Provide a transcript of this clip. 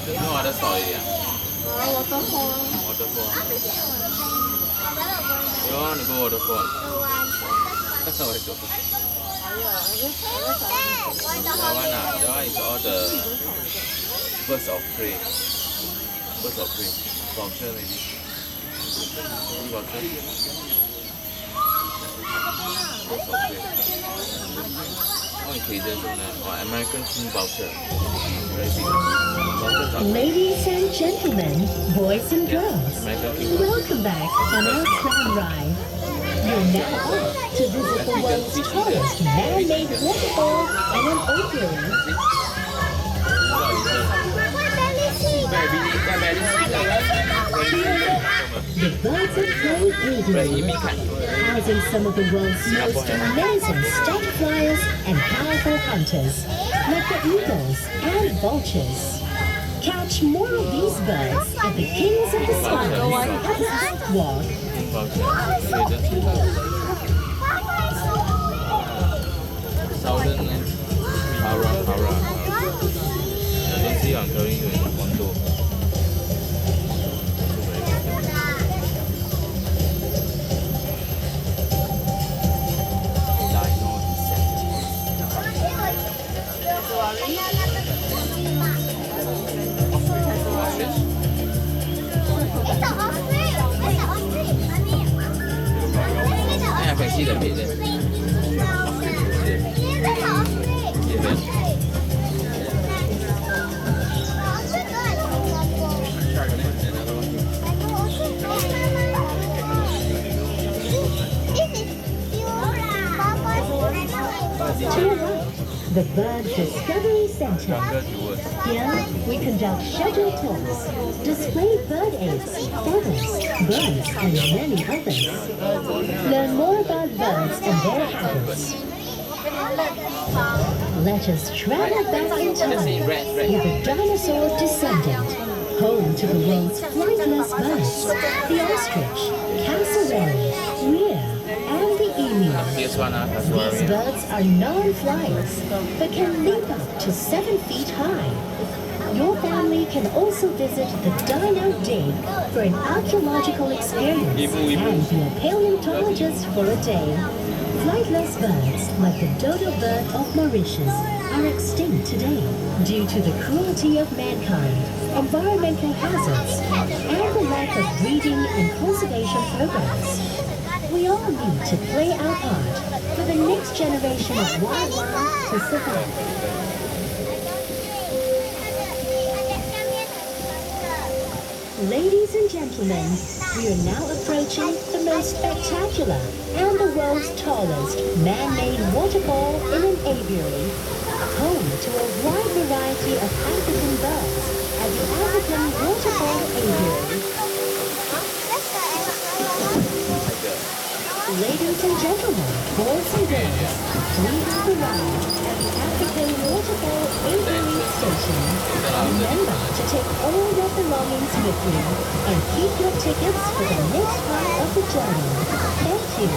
There's no other story. Yeah. Waterfall. Waterfall. You want to go waterfall? That's not waterfall. That one, that one is all the birds of prey. Birds of prey. Vulture maybe. See vulture? Birds of prey. Oh, in cages on that. Or American king vulture. Very big. Vultures are big. Ladies and gentlemen, boys and girls, American king vulture. welcome back on our tram ride. You're now off to visit the world's tallest man-made waterfall and an aviary. The Birds of Prey Aviary, housing some of the world's most amazing stuffed flyers and powerful hunters, like the eagles and vultures. Catch more of these birds at the Kings of the Skies walk. Southern Para. I don't see I'm going to in condo. I can see the bit there. The Bird Discovery Center. Here, we conduct scheduled tours, display bird eggs, feathers, birds, and many others. Learn more about birds and their habits. Let us travel back in time with the dinosaur descendant, home to the world's flightless birds, the ostrich, cassowary, rhea, and the emu. These birds are non-flyers, but can leap up to 7 feet high. Your family can also visit the Dino Dig for an archaeological experience and be a paleontologist for a day. Flightless birds, like the dodo bird of Mauritius, are extinct today due to the cruelty of mankind, environmental hazards, and the lack of breeding and conservation programs. We all need to play our part for the next generation of wildlife to survive. Ladies and gentlemen, we are now approaching the most spectacular and the world's tallest man-made waterfall in an aviary, home to a wide variety of African birds at the African Waterfall Aviary. Ladies and gentlemen, boys and girls, we have arrived at the African Waterfall Aviary Station. Remember to take all your belongings with you and keep your tickets for the next part of the journey. Thank you.